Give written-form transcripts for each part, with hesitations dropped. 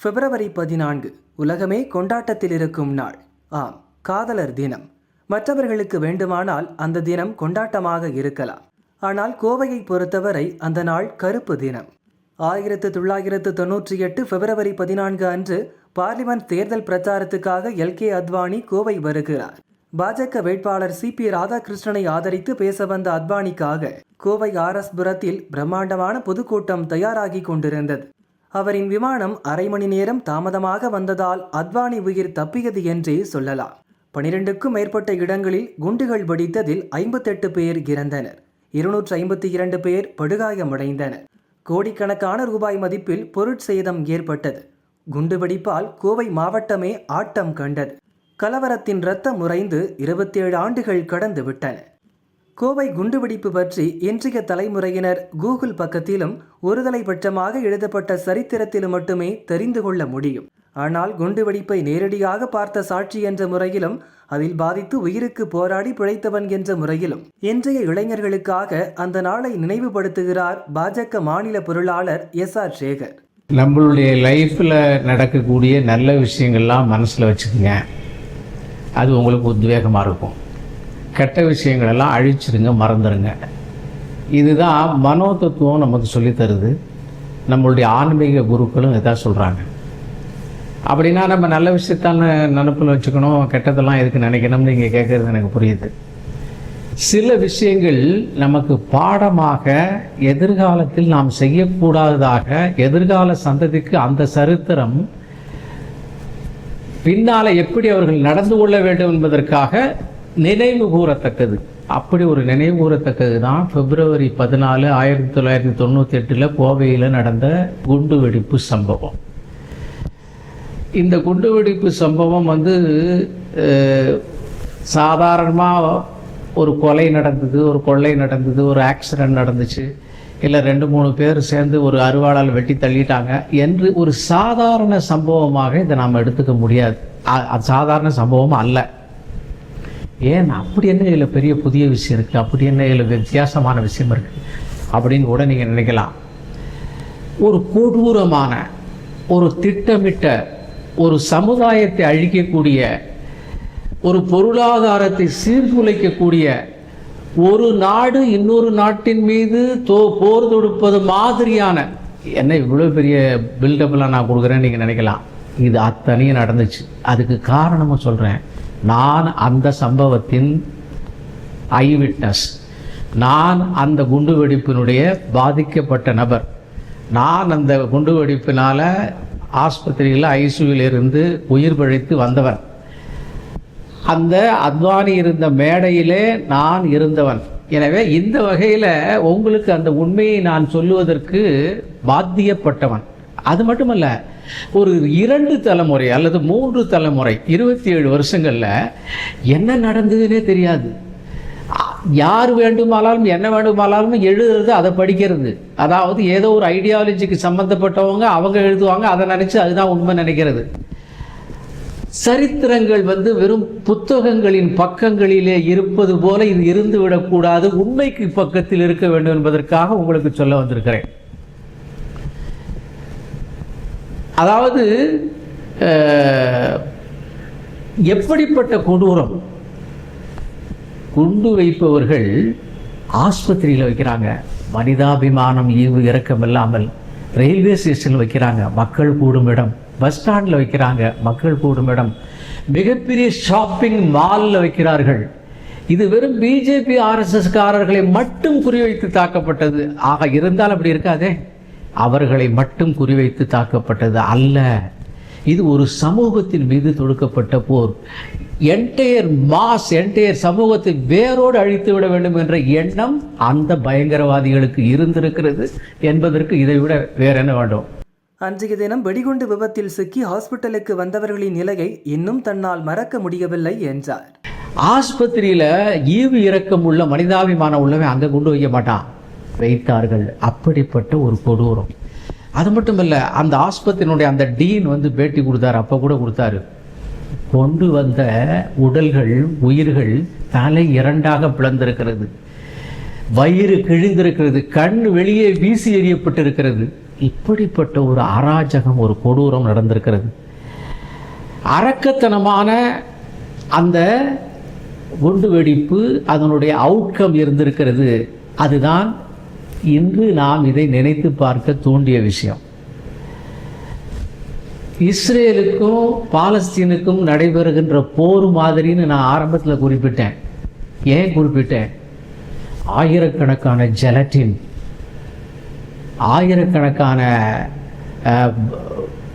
பிப்ரவரி 14 உலகமே கொண்டாட்டத்தில் இருக்கும் நாள். ஆம், காதலர் தினம். மற்றவர்களுக்கு வேண்டுமானால் அந்த தினம் கொண்டாட்டமாக இருக்கலாம். ஆனால் கோவையை பொறுத்தவரை அந்த நாள் கருப்பு தினம். 1998 பிப்ரவரி 14 அன்று பார்லிமெண்ட் தேர்தல் பிரச்சாரத்துக்காக எல்.கே. அத்வானி கோவை வருகிறார். பாஜக வேட்பாளர் சி.பி. ராதாகிருஷ்ணனை ஆதரித்து பேச வந்த அத்வானிக்காக கோவை ஆர்.எஸ். புரத்தில் பிரம்மாண்டமான பொதுக்கூட்டம் தயாராகி கொண்டிருந்தது. அவரின் விமானம் அரை மணி நேரம் தாமதமாக வந்ததால் அத்வானி உயிர் தப்பியது என்றே சொல்லலாம். 12க்கும் மேற்பட்ட இடங்களில் குண்டுகள் வெடித்ததில் 58 பேர் இறந்தனர். 252 பேர் படுகாயமடைந்தனர். கோடிக்கணக்கான ரூபாய் மதிப்பில் பொருட்சேதம் ஏற்பட்டது. குண்டுவெடிப்பால் கோவை மாவட்டமே ஆட்டம் கண்டது. கலவரத்தின் இரத்தம் உறைந்து 27 ஆண்டுகள் கடந்து விட்டன. கோவை குண்டுவெடிப்பு பற்றி இன்றைய தலைமுறையினர் கூகுள் பக்கத்திலும் ஒருதலை பட்சமாக எழுதப்பட்ட சரித்திரத்திலும் மட்டுமே தெரிந்து கொள்ள முடியும். ஆனால் குண்டுவெடிப்பை நேரடியாக பார்த்த சாட்சி என்ற முறையிலும் அதில் பாதித்து உயிருக்கு போராடி பிழைத்தவன் என்ற முறையிலும் இன்றைய இளைஞர்களுக்காக அந்த நாளை நினைவுபடுத்துகிறார் பாஜக மாநில பொருளாளர் எஸ்.ஆர். சேகர். நம்மளுடைய லைஃப்பில் நடக்கக்கூடிய நல்ல விஷயங்கள்லாம் மனசில் வச்சுக்கோங்க. அது உங்களுக்கு உத்வேகமாக இருக்கும். கெட்ட விஷயங்களெல்லாம் அழிச்சிருங்க, மறந்துடுங்க. இதுதான் மனோ தத்துவம் நமக்கு சொல்லித்தருது. நம்மளுடைய ஆன்மீக குருக்களும் இதான் சொல்கிறாங்க. அப்படின்னா நம்ம நல்ல விஷயத்தான நினப்பில் வச்சுக்கணும், கெட்டதெல்லாம் எதுக்கு நினைக்கணும்னு நீங்கள் கேட்குறது எனக்கு புரியுது. சில விஷயங்கள் நமக்கு பாடமாக எதிர்காலத்தில் நாம் செய்யக்கூடாததாக எதிர்கால சந்ததிக்கு அந்த சரித்திரம் பின்னால் எப்படி அவர்கள் நடந்து கொள்ள வேண்டும் என்பதற்காக நினைவு கூறத்தக்கது. அப்படி ஒரு நினைவு கூறத்தக்கது தான் பிப்ரவரி 14, 1998 கோவையில் நடந்த குண்டுவெடிப்பு சம்பவம். இந்த குண்டுவெடிப்பு சம்பவம் சாதாரணமாக ஒரு கொலை நடந்தது, ஒரு கொள்ளை நடந்தது, ஒரு ஆக்சிடென்ட் நடந்துச்சு, இல்லை 2-3 பேர் சேர்ந்து ஒரு அருவாளால் வெட்டி தள்ளிட்டாங்க என்று ஒரு சாதாரண சம்பவமாக இதை நாம் எடுத்துக்க முடியாது. அது சாதாரண சம்பவம் அல்ல. ஏன் அப்படி என்ன இதில் பெரிய புதிய விஷயம் இருக்குது, அப்படி என்ன இதில் வித்தியாசமான விஷயம் இருக்குது அப்படின்னு கூட நீங்கள் நினைக்கலாம். ஒரு கொடூரமான, ஒரு திட்டமிட்ட, ஒரு சமுதாயத்தை அழிக்கக்கூடிய, ஒரு பொருளாதாரத்தை சீர்குலைக்கக்கூடிய, ஒரு நாடு இன்னொரு நாட்டின் மீது போர் தொடுப்பது மாதிரியான, என்ன இவ்வளோ பெரிய பில்டப்லாம் நான் கொடுக்குறேன்னு நீங்கள் நினைக்கலாம். இது அத்தனையும் நடந்துச்சு. அதுக்கு காரணமும் சொல்கிறேன். நான் அந்த சம்பவத்தின் ஐவிட்னஸ். நான் அந்த குண்டுவெடிப்பினுடைய பாதிக்கப்பட்ட நபர். நான் அந்த குண்டுவெடிப்பினால் ஆஸ்பத்திரியில் ஐசியூவில் இருந்து உயிர் பிழைத்து வந்தவன். அந்த அத்வானி இருந்த மேடையிலே நான் இருந்தவன். எனவே இந்த வகையில் உங்களுக்கு அந்த உண்மையை நான் சொல்லுவதற்கு பாத்தியப்பட்டவன். அது மட்டுமல்ல, ஒரு 2 தலைமுறை அல்லது 3 தலைமுறை 27 வருஷங்களில் என்ன நடந்ததுன்னே தெரியாது. யார் வேண்டுமானாலும் என்ன வேண்டுமானாலும் எழுதுறது, அதை படிக்கிறது. அதாவது ஏதோ ஒரு ஐடியாலஜிக்கு சம்மந்தப்பட்டவங்க அவங்க எழுதுவாங்க, அதை நினச்சி அதுதான் உண்மை நினைக்கிறது. சரித்திரங்கள் வெறும் புத்தகங்களின் பக்கங்களிலே இருப்பது போல இது இருந்து விடக்கூடாது, உண்மைக்கு பக்கத்தில் இருக்க வேண்டும் என்பதற்காக உங்களுக்கு சொல்ல வந்திருக்கிறேன். அதாவது எப்படிப்பட்ட கொடூரம். குண்டு வைப்பவர்கள் ஆஸ்பத்திரியில் வைக்கிறாங்க, மனிதாபிமானம் ஈவு இரக்கம் இல்லாமல். ரயில்வே ஸ்டேஷனில் வைக்கிறாங்க, மக்கள் கூடும் இடம். பஸ் ஸ்டாண்டில் வைக்கிறாங்க, மக்கள் கூடும் இடம். மிகப்பெரிய ஷாப்பிங் மாலில் வைக்கிறார்கள். இது வெறும் பிஜேபி ஆர்எஸ்எஸ் காரர்களை மட்டும் குறிவைத்து தாக்கப்பட்டது. ஆக இருந்தால் அப்படி இருக்காதே, அவர்களை மட்டும் குறிவைத்து தாக்கப்பட்டது அல்ல. இது ஒரு சமூகத்தின் மீது தொடுக்கப்பட்ட போர். என்டையர் சமூகத்தை வேரோடு அழித்து விட வேண்டும் என்ற எண்ணம் அந்த பயங்கரவாதிகளுக்கு இருந்திருக்கிறது என்பதற்கு இதை விட வேற என்ன வேண்டும்? அன்றைய தினம் வெடிகுண்டு விபத்தில் சிக்கி ஹாஸ்பிட்டலுக்கு வந்தவர்களின் நிலையை இன்னும் தன்னால் மறக்க முடியவில்லை என்றார். ஆஸ்பத்திரியில ஈவு இரக்கம் உள்ள, மனிதாபிமானம் உள்ளவன் அங்கே குண்டு வைக்க மாட்டான், வைத்தார்கள். அப்படிப்பட்ட ஒரு கொடூரம். அது மட்டும் இல்லை, அந்த ஆஸ்பத்திரியினுடைய அந்த டீன் பேட்டி கொடுத்தாரு. அப்போ கூட கொடுத்தாரு. கொண்டு வந்த உடல்கள், உயிர்கள் தலை 2ஆக பிளந்திருக்கிறது, வயிறு கிழிந்திருக்கிறது, கண் வெளியே வீசி எறியப்பட்டிருக்கிறது. இப்படிப்பட்ட ஒரு அராஜகம், ஒரு கொடூரம் நடந்திருக்கிறது. அரக்கத்தனமான அந்த குண்டுவெடிப்பு, அதனுடைய அவுட்கம் இருந்திருக்கிறது. அதுதான் இன்று நாம் இதை நினைத்து பார்க்க தூண்டிய விஷயம். இஸ்ரேலுக்கும் பாலஸ்தீனுக்கும் நடைபெறுகின்ற போர் மாதிரின்னு நான் ஆரம்பத்தில் குறிப்பிட்டேன். ஏன் குறிப்பிட்டேன்? ஆயிரக்கணக்கான ஜெலட்டின், ஆயிரக்கணக்கான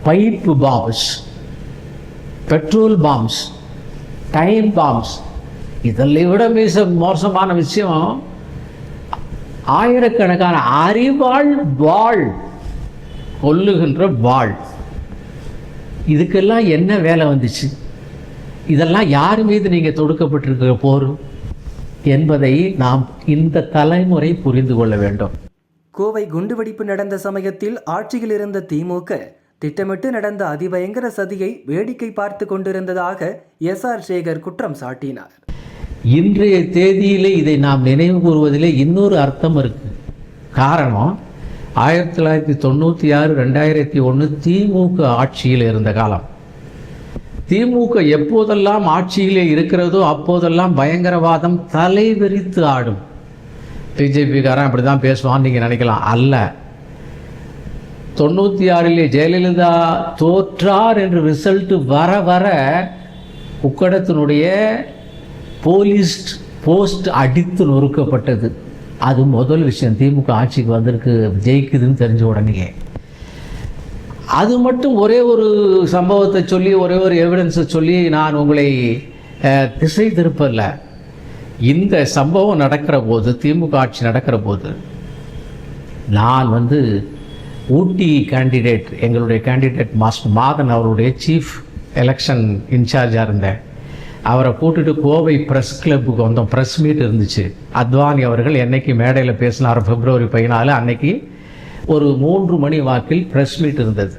pipe palms, petrol palms, time palms, இதெல்லாம் விட மிக மோசமான விஷயம் ஆயிரக்கணக்கான அறிவாள் வாள், கொல்லுகின்ற வாள். இதுக்கெல்லாம் என்ன வேலை வந்துச்சு? இதெல்லாம் யார் மீது நீங்கள் தொடுக்கப்பட்டிருக்கிற போர் என்பதை நாம் இந்த தலைமுறை புரிந்து கொள்ள வேண்டும். கோவை குண்டுவெடிப்பு நடந்த சமயத்தில் ஆட்சியில் இருந்த திமுக திட்டமிட்டு நடந்த அதிபயங்கர சதியை வேடிக்கை பார்த்து கொண்டிருந்ததாக SR சேகர் குற்றம் சாட்டினார். இன்றைய தேதியிலே இதை நாம் நினைவு கூறுவதிலே இன்னொரு அர்த்தம் இருக்கு. காரணம், 1996, 2001 திமுக ஆட்சியில் இருந்த காலம். திமுக எப்போதெல்லாம் ஆட்சியிலே இருக்கிறதோ அப்போதெல்லாம் பயங்கரவாதம் தலைவிரித்து ஆடும். பிஜேபிக்காரன் அப்படி தான் பேசுவான்னு நீங்கள் நினைக்கலாம். அல்ல. 96 ஜெயலலிதா தோற்றார் என்று ரிசல்ட் வர வர உக்கடத்தினுடைய போலீஸ் போஸ்ட் அடித்து நொறுக்கப்பட்டது. அது முதல் விஷயம். திமுக ஆட்சிக்கு வந்திருக்கு, ஜெயிக்குதுன்னு தெரிஞ்ச உடனே. அது மட்டும் ஒரே ஒரு சம்பவத்தை சொல்லி, ஒரே ஒரு எவிடன்ஸை சொல்லி நான் உங்களை திசை திருப்பல. இந்த சம்பவம் நடக்கிற போது, திமுக ஆட்சி நடக்கிற போது, நான் ஊட்டி கேண்டிடேட், எங்களுடைய கேண்டிடேட் மாஸ்டர் மாதன் அவருடைய சீஃப் எலெக்ஷன் இன்சார்ஜாக இருந்தேன். அவரை கூட்டுட்டு கோவை ப்ரெஸ் கிளப்புக்கு வந்தோம். ப்ரெஸ் மீட் இருந்துச்சு. அத்வானி அவர்கள் என்னைக்கு மேடையில் பேசினார் February 14, அன்னைக்கு ஒரு 3 மணி வாக்கில் ப்ரெஸ் மீட் இருந்தது.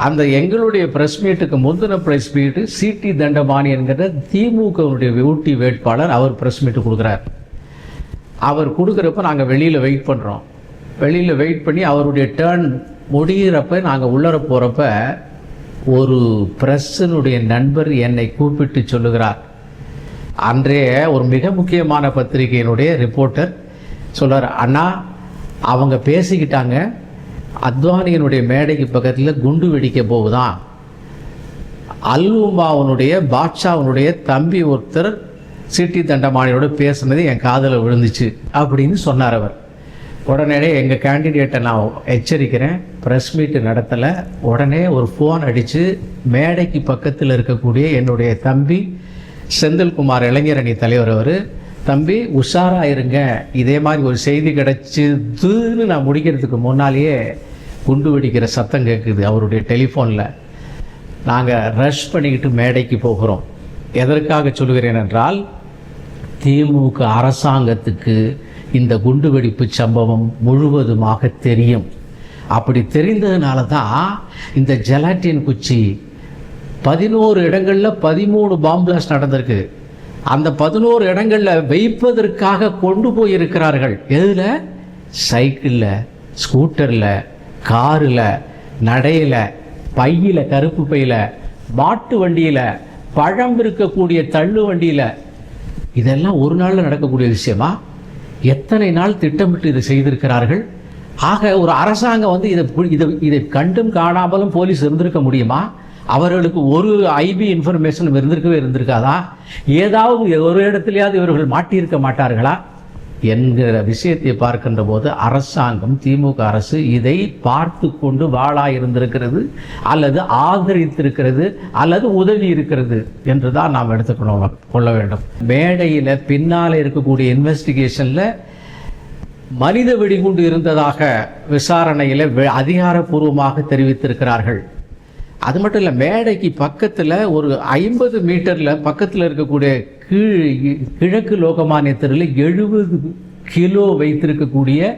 அந்த எங்களுடைய ப்ரெஸ் மீட்டுக்கு முந்தின ப்ரெஸ் மீட்டு சிடி தண்டபாணி என்கிற திமுகவுடைய ஊட்டி வேட்பாளர் அவர் ப்ரெஸ் மீட்டு கொடுக்குறார். அவர் கொடுக்குறப்ப நாங்கள் வெளியில் வெயிட் பண்ணுறோம். வெளியில் வெயிட் பண்ணி அவருடைய டேர்ன் முடிகிறப்ப நாங்கள் உள்ளர போகிறப்ப ஒரு பிரஸ்ஸினுடைய நண்பர் என்னை கூப்பிட்டு சொல்லுகிறார். அன்றைய ஒரு மிக முக்கியமான பத்திரிகையினுடைய ரிப்போர்ட்டர் சொல்கிறார், அண்ணா அவங்க பேசிக்கிட்டாங்க, அத்வானியினுடைய மேடைக்கு பக்கத்தில் குண்டு வெடிக்க போகுதான், அல்வுமாவனுடைய பாட்ஷாவனுடைய தம்பி ஒருத்தர் சிட்டி தண்டமானியோட பேசுனது என் காதில் விழுந்துச்சு அப்படின்னு சொன்னார் அவர். உடனே எங்கள் கேண்டிடேட்டை நான் எச்சரிக்கிறேன், ப்ரெஸ் மீட்டு நடத்தலை. உடனே ஒரு ஃபோன் அடித்து மேடைக்கு பக்கத்தில் இருக்கக்கூடிய என்னுடைய தம்பி செந்தில்குமார், இளைஞரணி தலைவர், அவர், தம்பி உஷாராக இருங்க, இதே மாதிரி ஒரு செய்தி கிடச்சிதுன்னு நான் முடிக்கிறதுக்கு முன்னாலேயே குண்டு வெடிக்கிற சத்தம் கேட்குது அவருடைய டெலிஃபோனில். நாங்கள் ரஷ் பண்ணிக்கிட்டு மேடைக்கு போகிறோம். எதற்காக சொல்கிறேன் என்றால், திமுக அரசாங்கத்துக்கு இந்த குண்டுவெடிப்பு சம்பவம் முழுவதுமாக தெரியும். அப்படி தெரிந்ததுனால தான் இந்த ஜெலாட்டின் குச்சி 11 இடங்களில் 13 பாம் பிளாஸ்ட் நடந்திருக்கு. அந்த 11 இடங்களில் வைப்பதற்காக கொண்டு போயிருக்கிறார்கள். எதில்? சைக்கிளில், ஸ்கூட்டரில், காரில், நடையில், பையில், கருப்பு பையில், மாட்டு வண்டியில், பழம் இருக்கக்கூடிய தள்ளு வண்டியில். இதெல்லாம் ஒரு நாளில் நடக்கக்கூடிய விஷயமா? எத்தனை நாள் திட்டமிட்டு இதை செய்திருக்கிறார்கள். ஆக ஒரு அரசாங்கம் இதை கண்டும் காணாமலும் போலீஸ் இருந்திருக்க முடியுமா? அவர்களுக்கு ஒரு ஐபி இன்ஃபர்மேஷன் இருந்திருக்காதா? ஏதாவது ஒரு இடத்துலையாவது இவர்கள் மாட்டியிருக்க மாட்டார்களா என்கிற விஷயத்தை பார்க்கின்ற போது அரசாங்கம், திமுக அரசு இதை பார்த்து கொண்டு வாழாய் இருந்திருக்கிறது, அல்லது ஆதரித்திருக்கிறது, அல்லது உதவி இருக்கிறது என்று தான் நாம் கொள்ள வேண்டும். மேடையில் பின்னால் இருக்கக்கூடிய இன்வெஸ்டிகேஷனில் மனித வெடிகுண்டு இருந்ததாக விசாரணையில் அதிகாரப்பூர்வமாக தெரிவித்திருக்கிறார்கள். அது மட்டும் இல்லை, மேடைக்கு பக்கத்தில் ஒரு 50 மீட்டரில் பக்கத்தில் இருக்கக்கூடிய கிழக்கு லோகமானிய தெருவில் 70 கிலோ வைத்திருக்கக்கூடிய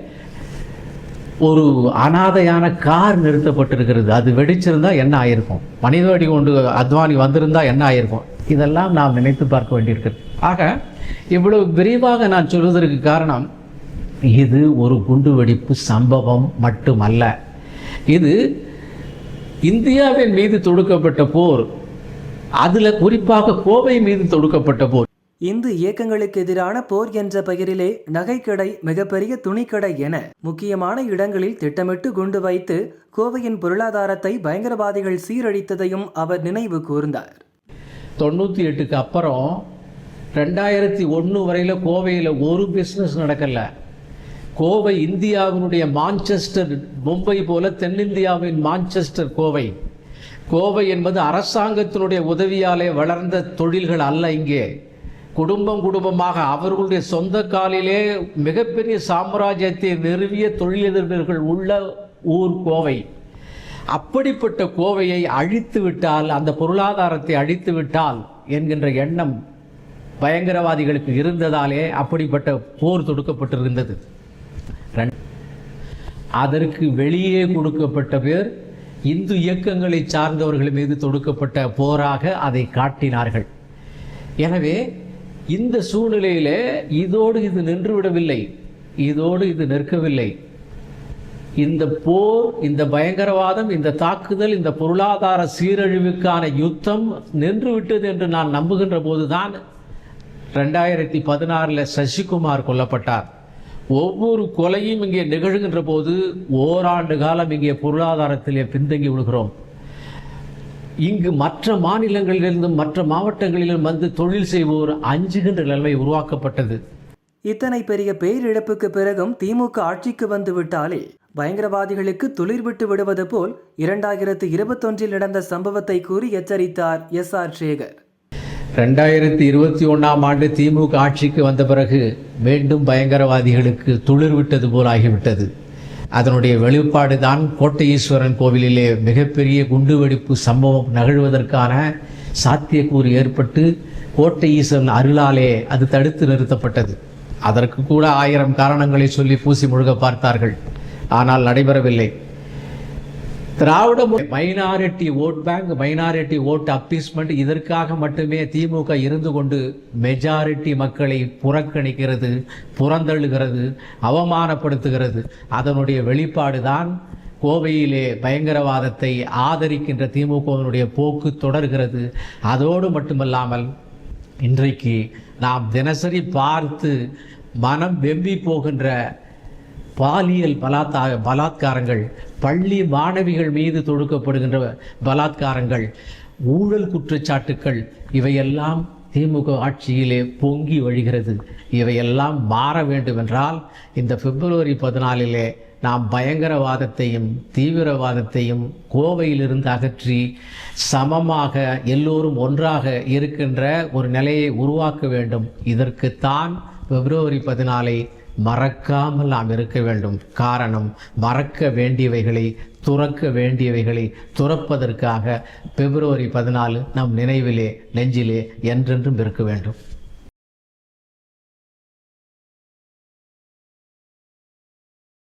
ஒரு அனாதையான கார் நிறுத்தப்பட்டிருக்கிறது. அது வெடிச்சிருந்தா என்ன ஆயிருக்கும்? மனித வெடிகுண்டு அத்வானி வந்திருந்தா என்ன ஆயிருக்கும்? இதெல்லாம் நாம் நினைத்து பார்க்க வேண்டியிருக்கிறது. ஆக இவ்வளவு விரிவாக நான் சொல்வதற்கு காரணம், இது ஒரு குண்டு வெடிப்பு சம்பவம் மட்டுமல்ல. இது இந்தியாவின் மீது தொடுக்கப்பட்ட போர், அதில் குறிப்பாக கோவை மீது தொடுக்கப்பட்ட போர். இந்து இயக்கங்களுக்கு எதிரான போர் என்ற பெயரிலே நகைக்கடை, மிகப்பெரிய துணிக்கடை என முக்கியமான இடங்களில் திட்டமிட்டு குண்டு வைத்து கோவையின் பொருளாதாரத்தை பயங்கரவாதிகள் சீரழித்ததையும் அவர் நினைவு கூர்ந்தார். 98க்கு அப்புறம் 2001 வரையில் கோவையில் ஒரு பிஸ்னஸ் நடக்கல. கோவை இந்தியாவினுடைய மான்செஸ்டர், மும்பை போல தென்னிந்தியாவின் மான்செஸ்டர் கோவை. கோவை என்பது அரசாங்கத்தினுடைய உதவியாலே வளர்ந்த தொழில்கள் அல்ல. இங்கே குடும்பம் குடும்பமாக அவர்களுடைய சொந்த காலிலே மிகப்பெரிய சாம்ராஜ்யத்தை நிறுவிய தொழிலதிபர்கள் உள்ள ஊர் கோவை. அப்படிப்பட்ட கோவையை அழித்து விட்டால், அந்த பொருளாதாரத்தை அழித்து விட்டால் என்கின்ற எண்ணம் பயங்கரவாதிகளுக்கு இருந்ததாலே அப்படிப்பட்ட போர் தொடுக்கப்பட்டிருந்தது. அதற்கு வெளியே கொடுக்கப்பட்ட பேர் இந்து இயக்கங்களை சார்ந்தவர்கள் மீது தொடுக்கப்பட்ட போராக அதை காட்டினார்கள். எனவே இந்த சூழ்நிலையிலே இதோடு இது நின்றுவிடவில்லை, இதோடு இது நிற்கவில்லை. இந்த போர், இந்த பயங்கரவாதம், இந்த தாக்குதல், இந்த பொருளாதார சீரழிவுக்கான யுத்தம் நின்றுவிட்டது என்று நான் நம்புகின்ற போதுதான் 2016 சசிகுமார் கொல்லப்பட்டார். ஒவ்வொரு கொலையும் இங்கே நிகழ்கின்ற போது ஓராண்டு காலம் இங்கே பொருளாதாரத்திலே பின்தங்கி விடுகிறோம். இங்கு மற்ற மாநிலங்களிலிருந்தும் மற்ற மாவட்டங்களிலும் வந்து தொழில் செய்வோர் அஞ்சுகின்ற நிலைமை உருவாக்கப்பட்டது. இத்தனை பெரிய பேரிழப்புக்கு பிறகும் திமுக ஆட்சிக்கு வந்து விட்டாலே பயங்கரவாதிகளுக்கு துளிர் விட்டு விடுவது போல் 2021 நடந்த சம்பவத்தை கூறி எச்சரித்தார் SR சேகர். 2021 ஆண்டு திமுக ஆட்சிக்கு வந்த பிறகு மீண்டும் பயங்கரவாதிகளுக்கு துளிர் விட்டது போல் ஆகிவிட்டது. அதனுடைய வெளிப்பாடு தான் கோட்டை ஈஸ்வரன் கோவிலிலே மிகப்பெரிய குண்டுவெடிப்பு சம்பவம் நிகழ்வதற்கான சாத்தியக்கூறு ஏற்பட்டு கோட்டை ஈஸ்வரன் அருளாலே அது தடுத்து நிறுத்தப்பட்டது. அதற்கு கூட 1000 காரணங்களை சொல்லி பூசி முழுக பார்த்தார்கள், ஆனால் நடைபெறவில்லை. திராவிட minority vote bank, minority vote appeasement, இதற்காக மட்டுமே திமுக இருந்து கொண்டு மெஜாரிட்டி மக்களை புறக்கணிக்கிறது, புறந்தள்ளுகிறது, அவமானப்படுத்துகிறது. அதனுடைய வெளிப்பாடு தான் கோவையிலே பயங்கரவாதத்தை ஆதரிக்கின்ற திமுகவினுடைய போக்கு தொடர்கிறது. அதோடு மட்டுமல்லாமல் இன்றைக்கு நாம் தினசரி பார்த்து மனம் வெம்பி போகின்ற பாலியல் பலாத்காரங்கள், பள்ளி மாணவிகள் மீது தொடுக்கப்படுகின்ற பலாத்காரங்கள், ஊழல் குற்றச்சாட்டுக்கள், இவையெல்லாம் திமுக ஆட்சியிலே பொங்கி வழிகிறது. இவையெல்லாம் மாற வேண்டுமென்றால் இந்த பிப்ரவரி 14 நாம் பயங்கரவாதத்தையும் தீவிரவாதத்தையும் கோவையிலிருந்து அகற்றி சமமாக எல்லோரும் ஒன்றாக இருக்கின்ற ஒரு நிலையை உருவாக்க வேண்டும். இதற்குத்தான் பிப்ரவரி 14 மறக்காமல் நாம் இருக்க வேண்டும். காரணம், மறக்க வேண்டியவைகளை, துறக்க வேண்டியவைகளை துறப்பதற்காக பிப்ரவரி 14 நம் நினைவிலே, நெஞ்சிலே என்றென்றும் இருக்க வேண்டும்.